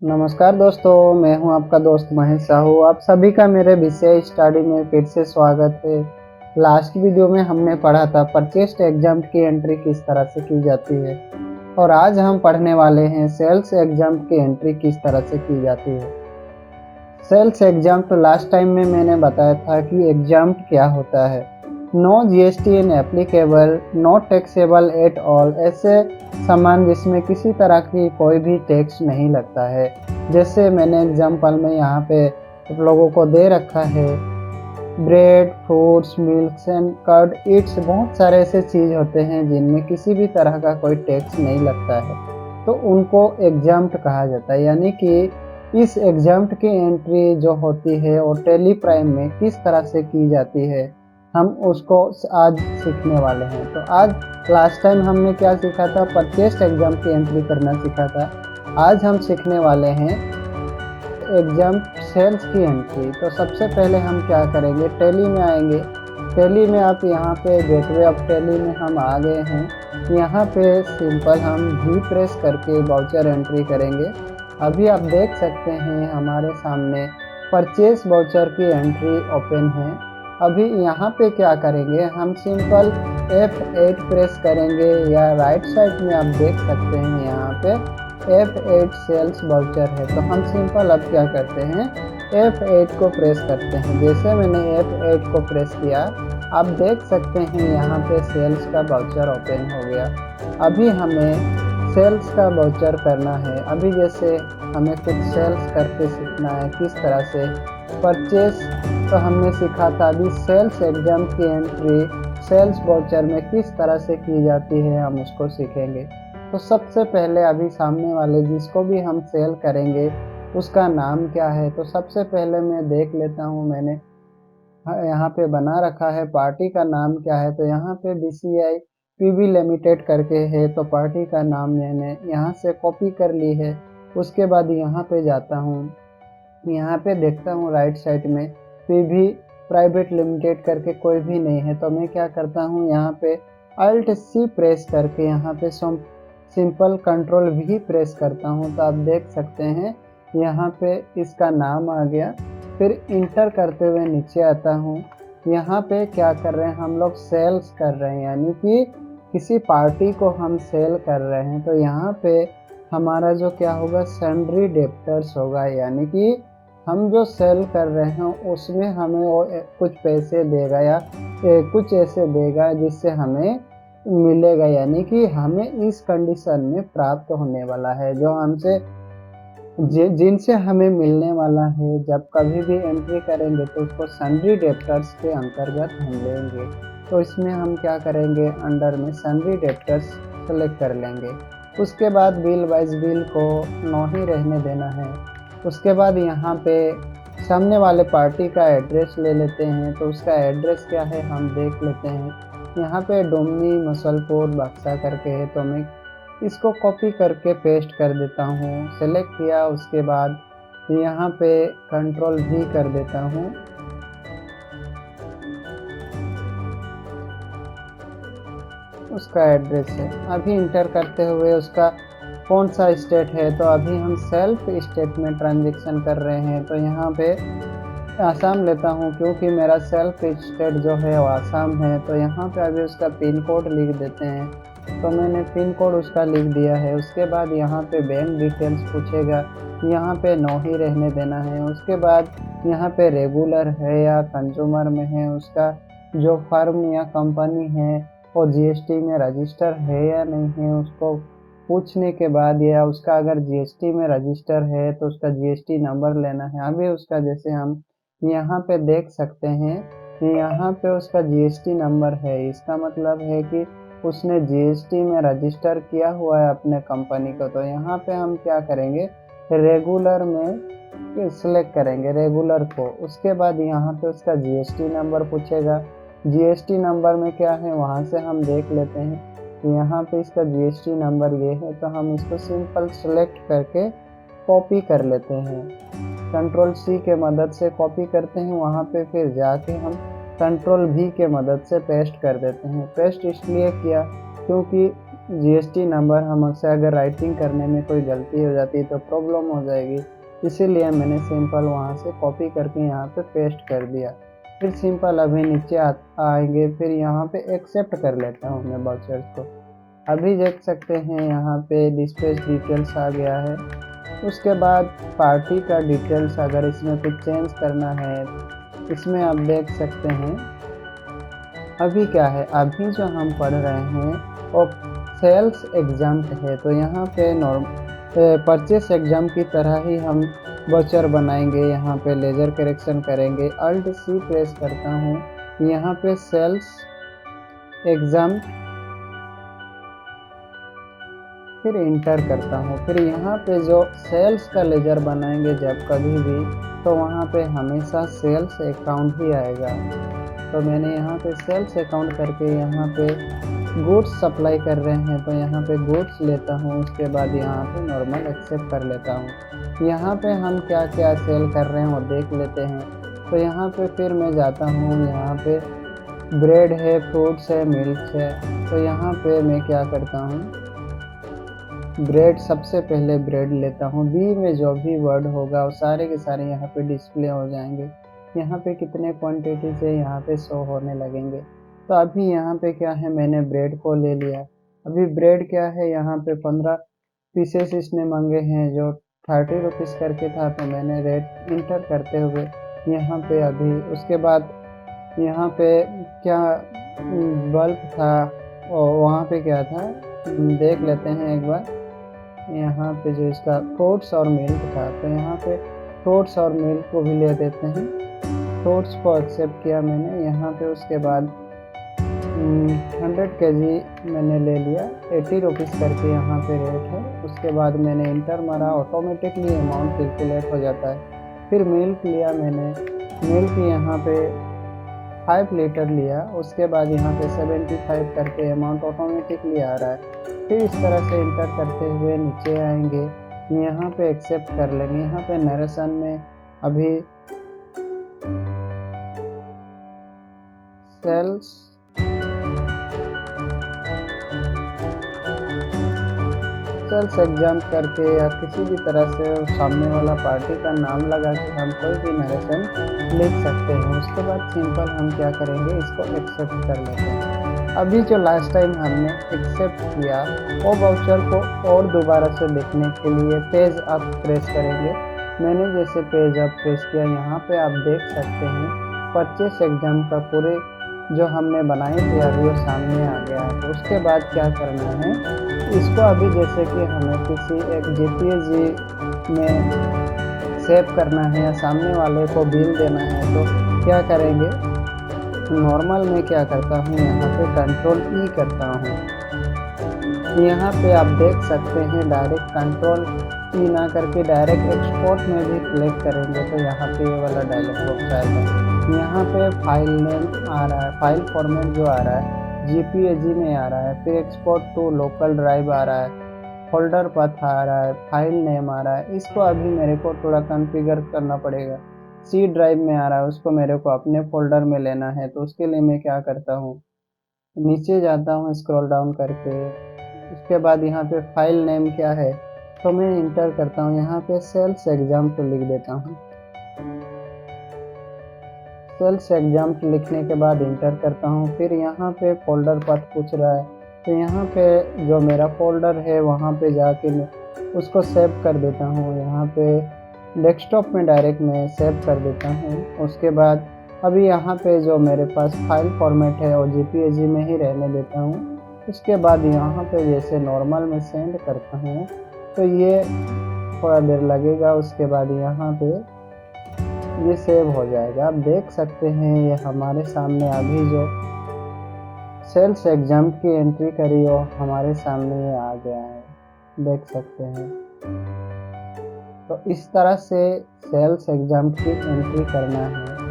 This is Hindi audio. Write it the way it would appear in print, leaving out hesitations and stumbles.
नमस्कार दोस्तों, मैं हूं आपका दोस्त महेश साहू। आप सभी का मेरे विषय स्टडी में फिर से स्वागत है। लास्ट वीडियो में हमने पढ़ा था परचेस्ड एग्जाम की एंट्री किस तरह से की जाती है और आज हम पढ़ने वाले हैं सेल्स एग्जाम की एंट्री किस तरह से की जाती है। सेल्स एग्जाम तो लास्ट टाइम में मैंने बताया था कि एग्जाम क्या होता है। No GST in applicable, not taxable at all, ऐसे सामान जिसमें किसी तरह की कोई भी टैक्स नहीं लगता है। जैसे मैंने एग्जाम्पल में यहाँ पे लोगों को दे रखा है bread, fruits, milk and curd, eats, बहुत सारे ऐसे चीज़ होते हैं जिनमें किसी भी तरह का कोई टैक्स नहीं लगता है, तो उनको एग्जाम्प्ट कहा जाता है। यानी कि इस एग्जाम्प्ट की एंट्री जो होती है और टैली प्राइम में किस तरह से की जाती है, हम उसको आज सीखने वाले हैं। तो आज लास्ट टाइम हमने क्या सीखा था, परचेस्ड एग्जाम की एंट्री करना सीखा था। आज हम सीखने वाले हैं एग्जाम सेल्स की एंट्री। तो सबसे पहले हम क्या करेंगे, टैली में आएंगे। टैली में आप यहाँ पे गेटवे ऑफ टैली में हम आ गए हैं। यहाँ पे सिंपल हम भी प्रेस करके वाउचर एंट्री करेंगे। अभी आप देख सकते हैं हमारे सामने परचेस वाउचर की एंट्री ओपन है। अभी यहाँ पे क्या करेंगे, हम सिंपल F8 प्रेस करेंगे या राइट साइड में आप देख सकते हैं यहाँ पे F8 सेल्स वाउचर है। तो हम सिंपल अब क्या करते हैं, F8 को प्रेस करते हैं। जैसे मैंने F8 को प्रेस किया, आप देख सकते हैं यहाँ पे सेल्स का वाउचर ओपन हो गया। अभी हमें सेल्स का वाउचर करना है। अभी जैसे हमें कुछ सेल्स करके सीखना है किस तरह से। परचेस तो हमने सीखा था, अभी सेल्स एग्जाम की एंट्री सेल्स वाउचर में किस तरह से की जाती है हम उसको सीखेंगे। तो सबसे पहले अभी सामने वाले जिसको भी हम सेल करेंगे उसका नाम क्या है, तो सबसे पहले मैं देख लेता हूँ मैंने यहाँ पे बना रखा है पार्टी का नाम क्या है। तो यहाँ पे DCI PV लिमिटेड करके है, तो पार्टी का नाम मैंने यहाँ से कॉपी कर ली है। उसके बाद यहाँ पे जाता हूँ, यहाँ पे देखता हूँ राइट साइड में PV प्राइवेट लिमिटेड करके कोई भी नहीं है। तो मैं क्या करता हूँ, यहाँ पे Alt+C प्रेस करके यहाँ पे सिंपल Ctrl+V प्रेस करता हूँ। तो आप देख सकते हैं यहाँ पे इसका नाम आ गया। फिर इंटर करते हुए नीचे आता हूँ। यहाँ पे क्या कर रहे हैं, हम लोग सेल्स कर रहे हैं, यानी कि किसी पार्टी को हम सेल कर रहे हैं। तो यहाँ पे हमारा जो क्या होगा, सन्ड्री डेप्टर्स होगा, यानी कि हम जो सेल कर रहे हैं उसमें हमें कुछ पैसे देगा या कुछ ऐसे देगा जिससे हमें मिलेगा, यानी कि हमें इस कंडीशन में प्राप्त होने वाला है, जो हमसे जिनसे हमें मिलने वाला है। जब कभी भी एंट्री करेंगे तो उसको सन्ड्री डेप्टर्स के अंतर्गत हम लेंगे। तो इसमें हम क्या करेंगे, अंडर में सन्ड्री डेप्टर्स सेलेक्ट कर लेंगे। उसके बाद बिल वाइज बिल को नो ही रहने देना है। उसके बाद यहाँ पे सामने वाले पार्टी का एड्रेस ले लेते हैं। तो उसका एड्रेस क्या है हम देख लेते हैं। यहाँ पे डोमनी मसलपुर बक्सा करके है, तो मैं इसको कॉपी करके पेस्ट कर देता हूँ। सेलेक्ट किया, उसके बाद यहाँ पे Ctrl+V कर देता हूँ। उसका एड्रेस है, अभी इंटर करते हुए उसका कौन सा स्टेट है, तो अभी हम सेल्फ स्टेट में ट्रांजेक्शन कर रहे हैं। तो यहाँ पे आसाम लेता हूँ क्योंकि मेरा सेल्फ स्टेट जो है वो आसाम है। तो यहाँ पे अभी उसका पिन कोड लिख देते हैं। तो मैंने पिन कोड उसका लिख दिया है। उसके बाद यहाँ पे बैंक डिटेल्स पूछेगा, यहाँ पे नो ही रहने देना है। उसके बाद यहाँ पे रेगुलर है या कंज्यूमर में है, उसका जो फर्म या कंपनी है वो GST में रजिस्टर है या नहीं है, उसको पूछने के बाद, या उसका अगर GST में रजिस्टर है तो उसका GST नंबर लेना है। अभी उसका जैसे हम यहाँ पे देख सकते हैं कि यहाँ पे उसका GST नंबर है, इसका मतलब है कि उसने GST में रजिस्टर किया हुआ है अपने कंपनी को। तो यहाँ पे हम क्या करेंगे, रेगुलर में सिलेक्ट करेंगे रेगुलर को। उसके बाद यहाँ पे उसका GST नंबर पूछेगा। GST नंबर में क्या है वहाँ से हम देख लेते हैं कि यहाँ पे इसका GST नंबर ये है। तो हम इसको सिंपल सेलेक्ट करके कॉपी कर लेते हैं, Ctrl+C के मदद से कॉपी करते हैं। वहाँ पे फिर जाके हम Ctrl+V के मदद से पेस्ट कर देते हैं। पेस्ट इसलिए किया क्योंकि जीएसटी नंबर हमसे अगर राइटिंग करने में कोई गलती हो जाती है तो प्रॉब्लम हो जाएगी, इसीलिए मैंने सिंपल वहाँ से कॉपी करके यहाँ पे पेस्ट कर दिया। फिर सिंपल अभी नीचे आएंगे, फिर यहाँ पे एक्सेप्ट कर लेता हूँ मैं वाउचर्स को। अभी देख सकते हैं यहाँ पे डिस्पैच डिटेल्स आ गया है। उसके बाद पार्टी का डिटेल्स अगर इसमें कुछ चेंज करना है, इसमें आप देख सकते हैं अभी क्या है, अभी जो हम पढ़ रहे हैं वो सेल्स एग्जाम है, तो यहाँ पे परचेस एग्जाम की तरह ही हम वाउचर बनाएंगे। यहाँ पे लेजर करेक्शन करेंगे, अल्ट सी प्रेस करता हूँ, यहाँ पे सेल्स एग्जाम, फिर इंटर करता हूँ। फिर यहाँ पे जो सेल्स का लेजर बनाएंगे जब कभी भी, तो वहाँ पे हमेशा सेल्स अकाउंट ही आएगा। तो मैंने यहाँ पे सेल्स अकाउंट करके यहाँ पे गुड्स सप्लाई कर रहे हैं, तो यहाँ पे गुड्स लेता हूँ। उसके बाद यहाँ पे नॉर्मल एक्सेप्ट कर लेता हूँ। यहाँ पे हम क्या क्या सेल कर रहे हैं वो देख लेते हैं। तो यहाँ पे फिर मैं जाता हूँ, यहाँ पे ब्रेड है, फ्रूट्स है, मिल्क है। तो यहाँ पे मैं क्या करता हूँ, ब्रेड सबसे पहले ब्रेड लेता हूँ। बी में जो भी वर्ड होगा वो सारे के सारे यहाँ पे डिस्प्ले हो जाएंगे। यहाँ पे कितने क्वांटिटी से यहाँ पे शो होने लगेंगे। तो अभी यहाँ पे क्या है, मैंने ब्रेड को ले लिया। अभी ब्रेड क्या है, यहाँ पे 15 पीसेस इसने मांगे हैं, जो 30 रुपीज़ करके था, तो मैंने रेट इंटर करते हुए यहाँ पे अभी, उसके बाद यहाँ पे क्या बल्ब था और वहाँ पे क्या था देख लेते हैं एक बार। यहाँ पे जो इसका फ्रूट्स और मिल्क था, तो यहाँ पे फ्रूट्स और मिल्क को भी ले देते हैं। फ्रूट्स को एक्सेप्ट किया मैंने यहाँ पे। उसके बाद 100 kg मैंने ले लिया, 80 रुपीज़ करके यहाँ पे रेट है। उसके बाद मैंने इंटर मारा, ऑटोमेटिकली अमाउंट कैलकुलेट हो जाता है। फिर मिल्क लिया मैंने, मिल्क यहाँ पे 5 लीटर लिया। उसके बाद यहाँ पे 75 करके अमाउंट ऑटोमेटिकली आ रहा है। फिर इस तरह से इंटर करते हुए नीचे आएंगे, यहाँ पे एक्सेप्ट कर लेंगे। यहाँ पे नरेशन में अभी सेल्स एग्जाम करके या किसी भी तरह से सामने वाला पार्टी का नाम लगा के हम कोई भी नरेशन लिख सकते हैं। उसके बाद सिंपल हम क्या करेंगे, इसको एक्सेप्ट कर लेते हैं। अभी जो लास्ट टाइम हमने एक्सेप्ट किया वो वाउचर को और दोबारा से लिखने के लिए पेज अप प्रेस करेंगे। मैंने जैसे पेज अप प्रेस किया, यहाँ पे आप देख सकते हैं परचेस एग्जाम का पूरे जो हमने बनाए थे अभी वो सामने आ गया है। तो उसके बाद क्या करना है, इसको अभी जैसे कि हमें किसी एक JPG में सेव करना है या सामने वाले को बिल देना है, तो क्या करेंगे, नॉर्मल में क्या करता हूँ, यहाँ पे कंट्रोल ई करता हूँ। यहाँ पे आप देख सकते हैं डायरेक्ट कंट्रोल ई ना करके डायरेक्ट एक्सपोर्ट में भी क्लिक करेंगे तो यहाँ पे ये वाला डायलॉग बॉक्स आएगा। यहाँ पे फाइल नेम आ रहा है, फाइल फॉर्मेट जो आ रहा है JPG में आ रहा है। फिर एक्सपोर्ट टू लोकल ड्राइव आ रहा है, फोल्डर पथ आ रहा है, फाइल नेम आ रहा है। इसको अभी मेरे को थोड़ा कॉन्फ़िगर करना पड़ेगा। C ड्राइव में आ रहा है, उसको मेरे को अपने फोल्डर में लेना है। तो उसके लिए मैं क्या करता हूँ, नीचे जाता हूँ स्क्रॉल डाउन करके। उसके बाद यहाँ पे फाइल नेम क्या है, तो मैं इंटर करता हूँ। यहाँ पे सेल्स एग्जाम तो लिख देता हूँ। सेल्स एग्जाम लिखने के बाद इंटर करता हूँ। फिर यहाँ पे फोल्डर पथ पूछ रहा है, तो यहाँ पे जो मेरा फोल्डर है वहाँ पे जाके मैं उसको सेव कर देता हूँ। यहाँ पे डेस्कटॉप में डायरेक्ट मैं सेव कर देता हूँ। उसके बाद अभी यहाँ पे जो मेरे पास फाइल फॉर्मेट है वो JPG में ही रहने देता हूँ। उसके बाद यहाँ पे जैसे नॉर्मल में सेंड करता हूँ तो ये थोड़ा देर लगेगा। उसके बाद यहाँ पे ये सेव हो जाएगा। आप देख सकते हैं ये हमारे सामने अभी जो सेल्स एग्जाम की एंट्री करी हो हमारे सामने ये आ गया है, देख सकते हैं। तो इस तरह से सेल्स एग्जाम की एंट्री करना है।